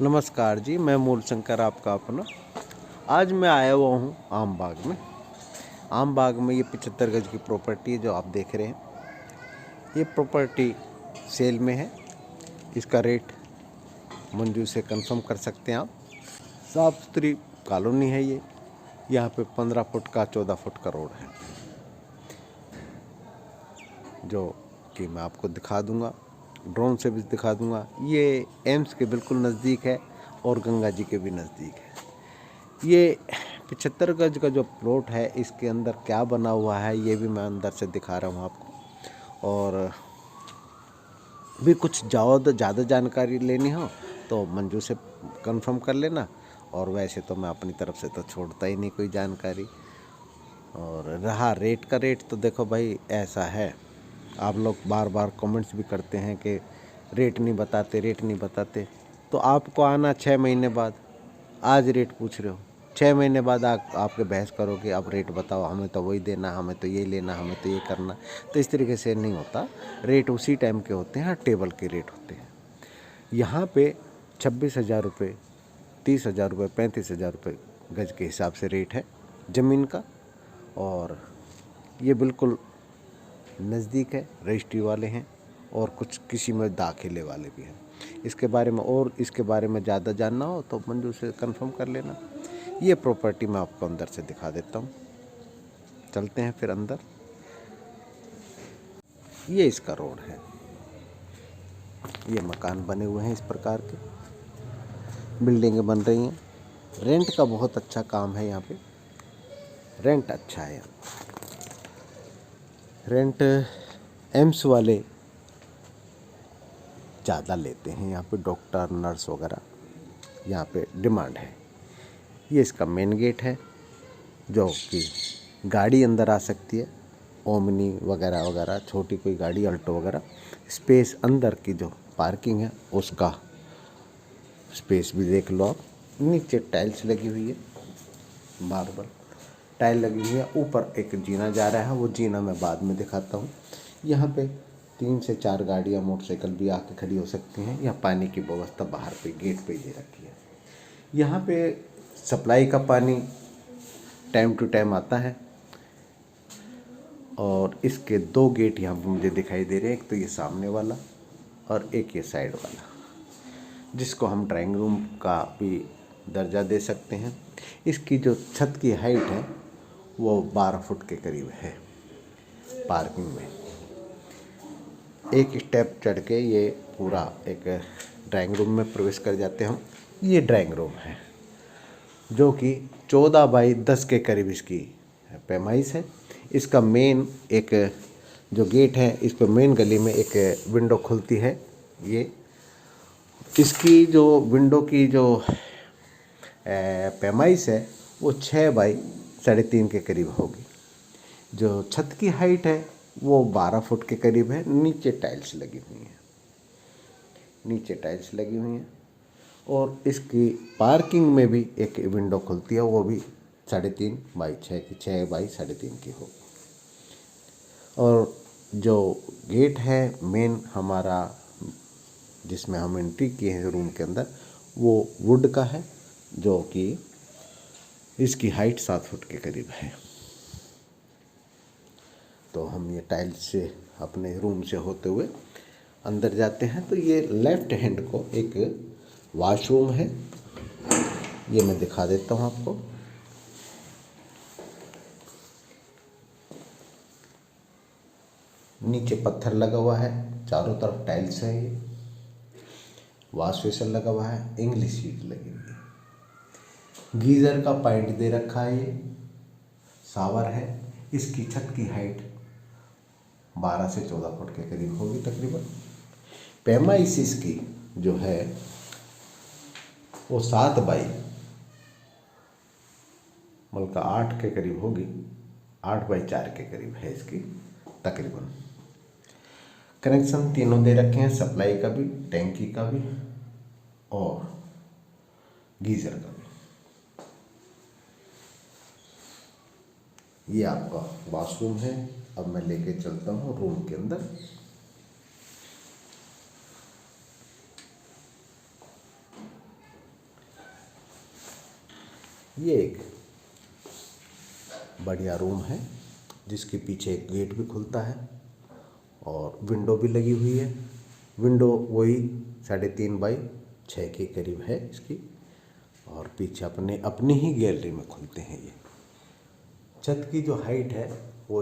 नमस्कार जी, मैं मूल शंकर आपका अपना। आज मैं आया हुआ हूँ आम बाग में। आम बाग में ये 75 गज की प्रॉपर्टी है जो आप देख रहे हैं। ये प्रॉपर्टी सेल में है। इसका रेट मंजूर से कंफर्म कर सकते हैं आप। साफ सुथरी कॉलोनी है ये। यहाँ पे 15 फुट का 14 फुट का रोड है जो कि मैं आपको दिखा दूंगा, ड्रोन से भी दिखा दूंगा। ये एम्स के बिल्कुल नज़दीक है और गंगा जी के भी नज़दीक है। ये 75 गज का जो प्लॉट है, इसके अंदर क्या बना हुआ है ये भी मैं अंदर से दिखा रहा हूँ आपको। और भी कुछ ज़्यादा जानकारी लेनी हो तो मंजू से कंफर्म कर लेना। और वैसे तो मैं अपनी तरफ से तो छोड़ता ही नहीं कोई जानकारी। और रहा रेट का, रेट तो देखो भाई ऐसा है, आप लोग बार बार कमेंट्स भी करते हैं कि रेट नहीं बताते। तो आपको आना 6 महीने बाद, आज रेट पूछ रहे हो, 6 महीने बाद आपके बहस करोगे अब रेट बताओ, हमें तो वही देना, हमें तो ये लेना, हमें तो ये करना। तो इस तरीके से नहीं होता। रेट उसी टाइम के होते हैं, टेबल के रेट होते हैं। यहाँ पे 26,000 रुपये, 30,000 रुपये, 35,000 रुपये गज के हिसाब से रेट है ज़मीन का। और ये बिल्कुल नज़दीक है, रजिस्ट्री वाले हैं और कुछ किसी में दाखिले वाले भी हैं। इसके बारे में ज़्यादा जानना हो तो मंजू से कंफर्म कर लेना। ये प्रॉपर्टी मैं आपको अंदर से दिखा देता हूँ। चलते हैं फिर अंदर। ये इसका रोड है। ये मकान बने हुए हैं, इस प्रकार के बिल्डिंगें बन रही हैं। रेंट का बहुत अच्छा काम है यहाँ पे, रेंट अच्छा है। रेंट एम्स वाले ज़्यादा लेते हैं यहाँ पे, डॉक्टर नर्स वगैरह यहाँ पे डिमांड है। ये इसका मेन गेट है जो कि गाड़ी अंदर आ सकती है, ओमनी वगैरह वगैरह, छोटी कोई गाड़ी अल्टो वगैरह। स्पेस अंदर की जो पार्किंग है उसका स्पेस भी देख लो आप। नीचे टाइल्स लगी हुई है, मार्बल टाइल लगी हुई है। ऊपर एक जीना जा रहा है, वो जीना मैं बाद में दिखाता हूँ। यहाँ पे 3 से 4 गाड़ियाँ, मोटरसाइकिल भी आके खड़ी हो सकती हैं। यहाँ पानी की व्यवस्था बाहर पे गेट पे दे रखी है। यहाँ पे सप्लाई का पानी टाइम टू टाइम आता है। और इसके 2 गेट यहाँ पे मुझे दिखाई दे रहे हैं, एक तो ये सामने वाला और एक ये साइड वाला, जिसको हम ड्राइंग रूम का भी दर्जा दे सकते हैं। इसकी जो छत की हाइट है वो 12 फुट के करीब है। पार्किंग में एक स्टेप चढ़ के ये पूरा एक ड्राइंग रूम में प्रवेश कर जाते हैं हम। ये ड्राइंग रूम है जो कि 14 बाई 10 के करीब इसकी पैमाइश है। इसका मेन एक जो गेट है, इस पर मेन गली में एक विंडो खुलती है। ये इसकी जो विंडो की जो पैमाइश है वो 6 बाई 3.5 के करीब होगी। जो छत की हाइट है वो 12 फुट के करीब है। नीचे टाइल्स लगी हुई हैं और इसकी पार्किंग में भी एक विंडो खुलती है, वो भी 3.5 बाई 6 की, 6 बाई 3.5 की होगी। और जो गेट है मेन हमारा, जिसमें हम एंट्री किए हैं रूम के अंदर, वो वुड का है जो कि इसकी हाइट 7 फुट के करीब है। तो हम ये टाइल्स से अपने रूम से होते हुए अंदर जाते हैं। तो ये लेफ्ट हैंड को एक वॉशरूम है, ये मैं दिखा देता हूँ आपको। नीचे पत्थर लगा हुआ है, चारों तरफ टाइल्स है। ये वॉश बेसिन लगा हुआ है, इंग्लिश शीट लगी हुई है। गीज़र का पाइप दे रखा है। ये शावर है। इसकी छत की हाइट 12 से 14 फुट के करीब होगी तकरीबन। पैमाइश इसकी जो है वो 7 बाई बल्कि 8 के करीब होगी, 8 बाई 4 के करीब है इसकी तकरीबन। कनेक्शन तीनों दे रखे हैं, सप्लाई का भी, टैंकी का भी और गीज़र का भी। ये आपका वॉशरूम है। अब मैं लेके चलता हूँ रूम के अंदर। ये एक बढ़िया रूम है जिसके पीछे एक गेट भी खुलता है और विंडो भी लगी हुई है। विंडो वही 3.5 बाई 6 के करीब है इसकी, और पीछे अपनी ही गैलरी में खुलते हैं ये। छत की जो हाइट है वो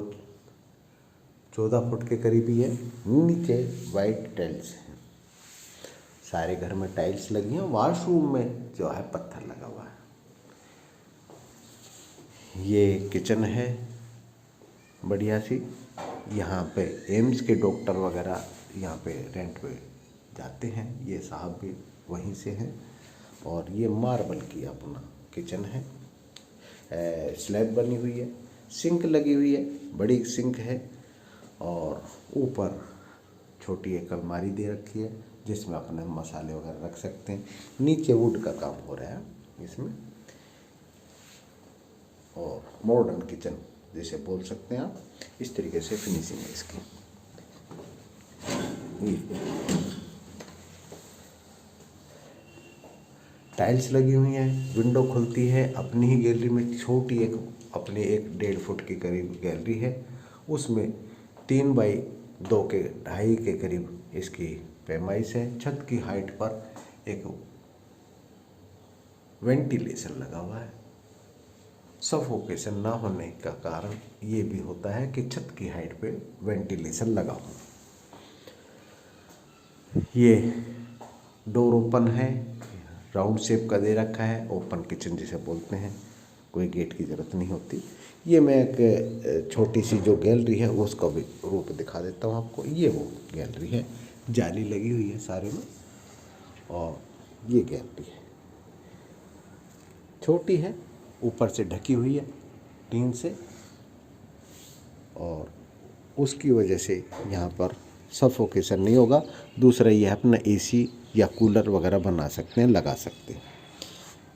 14 फुट के करीब ही है। नीचे वाइट टाइल्स है, सारे घर में टाइल्स लगी हैं। वॉशरूम में जो है पत्थर लगा हुआ है। ये किचन है बढ़िया सी। यहाँ पे एम्स के डॉक्टर वगैरह यहाँ पे रेंट पे जाते हैं। ये साहब भी वहीं से हैं। और ये मार्बल की अपना किचन है। स्लैब बनी हुई है, सिंक लगी हुई है, बड़ी सिंक है। और ऊपर छोटी एक अलमारी दे रखी है जिसमें अपने मसाले वगैरह रख सकते हैं। नीचे वुड का काम हो रहा है इसमें। और मॉडर्न किचन जिसे बोल सकते हैं आप, इस तरीके से फिनिशिंग है इसकी। टाइल्स लगी हुई हैं, विंडो खुलती है। अपनी ही गैलरी में छोटी एक अपनी 1.5 फुट के करीब गैलरी है। उसमें 3 बाई 2 के 2.5 के करीब इसकी पैमाइश है। छत की हाइट पर एक वेंटिलेशन लगा हुआ है। सफोकेशन ना होने का कारण ये भी होता है कि छत की हाइट पे वेंटिलेशन लगा हो। ये डोर ओपन है, राउंड शेप का दे रखा है। ओपन किचन जिसे बोलते हैं, कोई गेट की ज़रूरत नहीं होती। ये मैं एक छोटी सी जो गैलरी है उसका भी रूप दिखा देता हूँ आपको। ये वो गैलरी है, जाली लगी हुई है सारे में। और ये गैलरी है, छोटी है, ऊपर से ढकी हुई है टीन से। और उसकी वजह से यहाँ पर सफोकेशन नहीं होगा। दूसरा ये अपना एसी या कूलर वगैरह बना सकते हैं, लगा सकते हैं।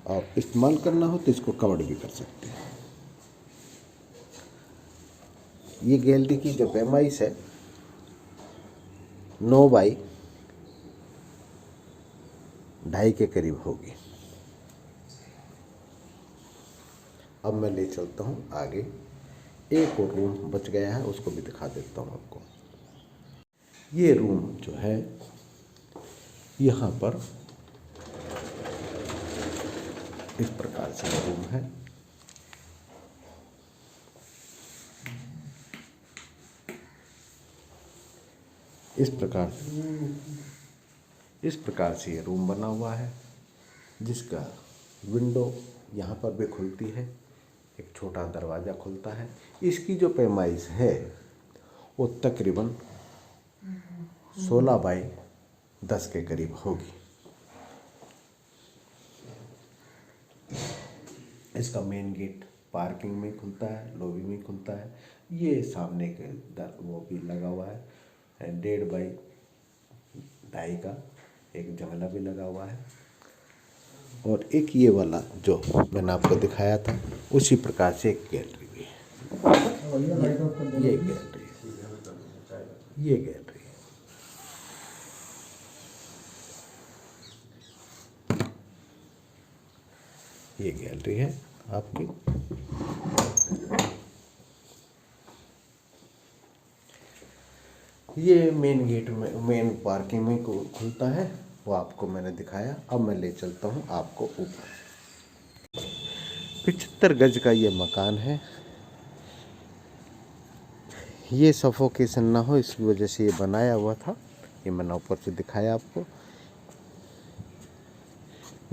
और इस्तेमाल करना हो तो इसको कवर भी कर सकते हैं। ये गैलरी की जो पैमाइश है 9 बाई 2.5 के करीब होगी। अब मैं ले चलता हूँ आगे। एक और रूम बच गया है, उसको भी दिखा देता हूँ आपको। ये रूम जो है, यहाँ पर इस प्रकार से रूम है। इस प्रकार से ये रूम बना हुआ है, जिसका विंडो यहाँ पर भी खुलती है। एक छोटा दरवाज़ा खुलता है। इसकी जो पैमाइश है वो तकरीबन 16 बाई 10 के करीब होगी। इसका मेन गेट पार्किंग में खुलता है, लॉबी में खुलता है। ये सामने के वो भी लगा हुआ है, 1.5 बाई 2.5 का एक जंगला भी लगा हुआ है। और एक ये वाला जो मैंने आपको दिखाया था, उसी प्रकार से एक गैलरी भी है। ये गैलरी है, ये गैलरी है। ये गैलरी है आपकी। ये मेन गेट में, मेन पार्किंग में खुलता है, वो आपको मैंने दिखाया। अब मैं ले चलता हूँ आपको ऊपर। 75 गज का ये मकान है। ये सफोकेशन ना हो इसकी वजह से ये बनाया हुआ था। ये मैंने ऊपर से दिखाया आपको।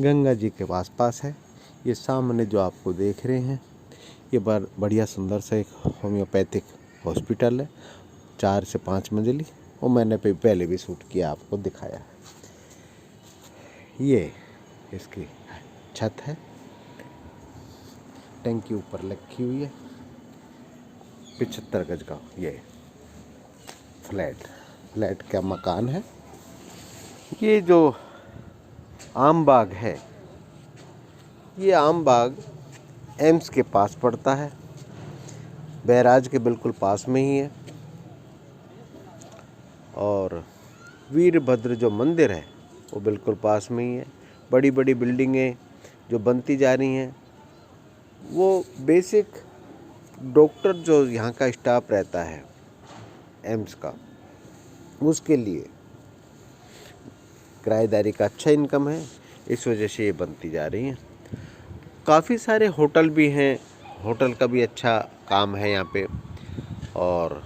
गंगा जी के पास है। ये सामने जो आपको देख रहे हैं, ये बढ़िया सुंदर सा एक होम्योपैथिक हॉस्पिटल है, 4 से 5 मंजिली। वो मैंने पहले भी शूट किया, आपको दिखाया है। ये इसकी छत है, टंकी ऊपर रखी हुई है। 75 गज का ये फ्लैट का मकान है। ये जो आम बाग है, ये आम बाग एम्स के पास पड़ता है, बैराज के बिल्कुल पास में ही है। और वीरभद्र जो मंदिर है वो बिल्कुल पास में ही है। बड़ी बड़ी बिल्डिंगें जो बनती जा रही हैं वो बेसिक डॉक्टर जो यहाँ का स्टाफ रहता है एम्स का, उसके लिए किराएदारी का अच्छा इनकम है, इस वजह से ये बनती जा रही हैं। काफ़ी सारे होटल भी हैं, होटल का भी अच्छा काम है यहाँ पे। और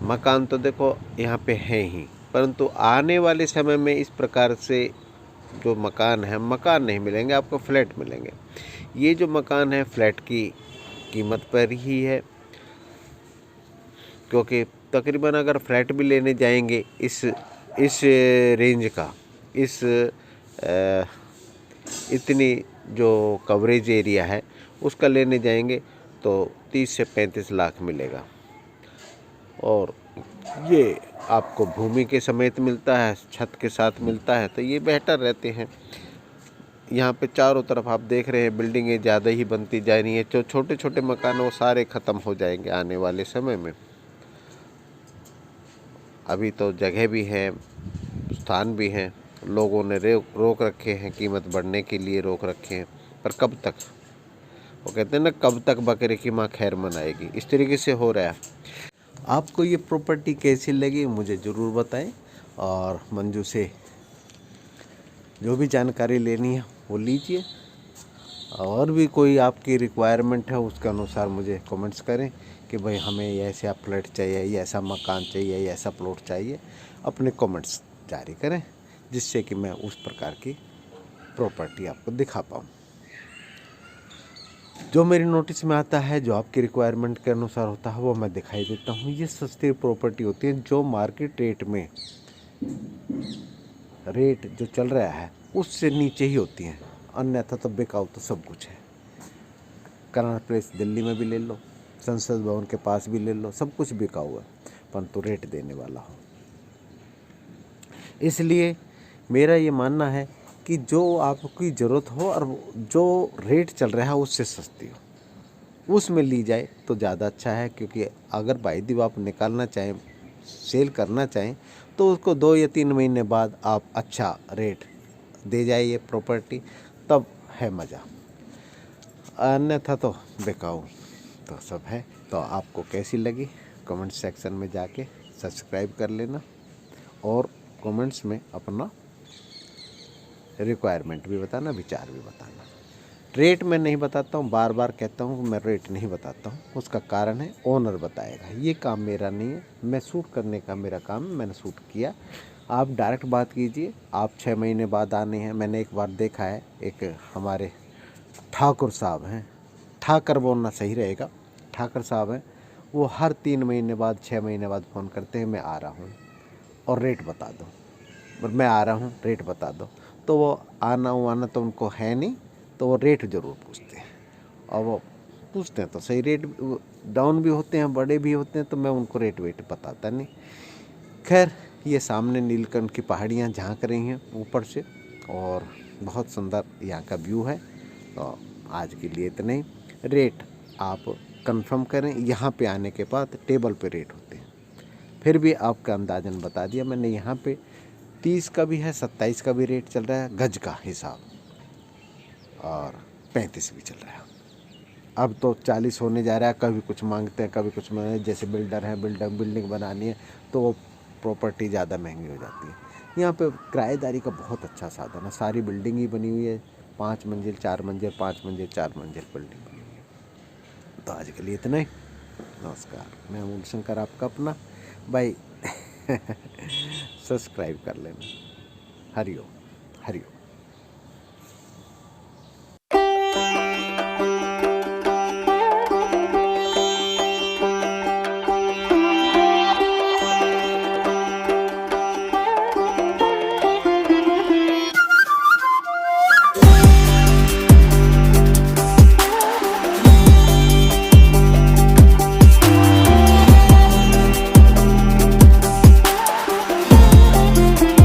मकान तो देखो यहाँ पे हैं ही, परंतु आने वाले समय में इस प्रकार से जो मकान है, मकान नहीं मिलेंगे आपको, फ्लैट मिलेंगे। ये जो मकान है फ्लैट की कीमत पर ही है, क्योंकि तकरीबन अगर फ्लैट भी लेने जाएंगे इस रेंज का, इस इतनी जो कवरेज एरिया है उसका लेने जाएंगे तो 30 से 35 लाख मिलेगा। और ये आपको भूमि के समेत मिलता है, छत के साथ मिलता है, तो ये बेहतर रहते हैं। यहाँ पे चारों तरफ आप देख रहे हैं बिल्डिंगें ज़्यादा ही बनती जा रही हैं। जो छोटे छोटे मकान वो सारे ख़त्म हो जाएंगे आने वाले समय में। अभी तो जगह भी है, स्थान भी हैं, लोगों ने रोक रखे हैं, कीमत बढ़ने के लिए रोक रखे हैं, पर कब तक? वो कहते हैं ना, कब तक बकरे की माँ खैर मनाएगी, इस तरीके से हो रहा है। आपको ये प्रॉपर्टी कैसी लगी मुझे ज़रूर बताएं, और मंजू से जो भी जानकारी लेनी है वो लीजिए। और भी कोई आपकी रिक्वायरमेंट है उसके अनुसार मुझे कमेंट्स करें कि भाई हमें ऐसा फ्लैट चाहिए, या ऐसा मकान चाहिए, या ऐसा प्लॉट चाहिए। अपने कमेंट्स जारी करें जिससे कि मैं उस प्रकार की प्रॉपर्टी आपको दिखा पाऊँ। जो मेरी नोटिस में आता है, जो आपकी रिक्वायरमेंट के अनुसार होता है, वो मैं दिखाई देता हूँ। ये सस्ती प्रॉपर्टी होती है जो मार्केट रेट में, रेट जो चल रहा है उससे नीचे ही होती हैं, अन्यथा तो बिकाऊ तो सब कुछ है। कनॉट प्लेस दिल्ली में भी ले लो, संसद भवन के पास भी ले लो, सब कुछ बिकाऊ है, परंतु रेट देने वाला हो। इसलिए मेरा ये मानना है कि जो आपकी ज़रूरत हो और जो रेट चल रहा है उससे सस्ती हो, उसमें ली जाए तो ज़्यादा अच्छा है। क्योंकि अगर बाई दी आप निकालना चाहें, सेल करना चाहें, तो उसको 2 या 3 महीने बाद आप अच्छा रेट दे जाइए प्रॉपर्टी, तब है मज़ा, अन्यथा तो बिकाऊ तो सब है। तो आपको कैसी लगी कमेंट सेक्शन में जाके सब्सक्राइब कर लेना, और कमेंट्स में अपना रिक्वायरमेंट भी बताना, विचार भी बताना। रेट मैं नहीं बताता हूँ, बार बार कहता हूँ मैं रेट नहीं बताता हूँ, उसका कारण है ओनर बताएगा, ये काम मेरा नहीं है। मैं शूट करने का मेरा काम है, मैंने शूट किया। आप डायरेक्ट बात कीजिए, आप 6 महीने बाद आने हैं। मैंने एक बार देखा है, एक हमारे ठाकुर साहब हैं, ठाकर बोलना सही रहेगा, ठाकर साहब हैं, वो हर 3 महीने बाद 6 महीने बाद फ़ोन करते हैं, मैं आ रहा हूँ और रेट बता दो, और मैं आ रहा हूँ रेट बता दो। तो वो आना तो उनको है नहीं, तो वो रेट ज़रूर पूछते हैं, और वो पूछते हैं तो सही रेट डाउन भी होते हैं, बड़े भी होते हैं, तो मैं उनको रेट वेट बताता नहीं। खैर, ये सामने नीलकंठ की पहाड़ियाँ झांक रही हैं ऊपर से, और बहुत सुंदर यहाँ का व्यू है। तो आज के लिए इतना ही। रेट आप कंफर्म करें, यहाँ पे आने के बाद टेबल पे रेट होते हैं। फिर भी आपका अंदाजन बता दिया मैंने, यहाँ पे 30 का भी है, 27 का भी रेट चल रहा है गज का हिसाब, और 35 भी चल रहा है। अब तो 40 होने जा रहा है, कभी कुछ मांगते हैं, कभी कुछ मांगते हैं। जैसे बिल्डर हैं, बिल्डिंग बनानी है तो वो प्रॉपर्टी ज़्यादा महंगी हो जाती है। यहाँ पे किराएदारी का बहुत अच्छा साधन है, सारी बिल्डिंग ही बनी हुई है, 5 मंजिल 4 मंजिल 5 मंजिल 4 मंजिल बिल्डिंग बनी हुई है। तो आज के लिए इतना ही। नमस्कार, मैं अमूल शंकर आपका अपना भाई। सब्सक्राइब कर लेना। हरिओम हरिओम।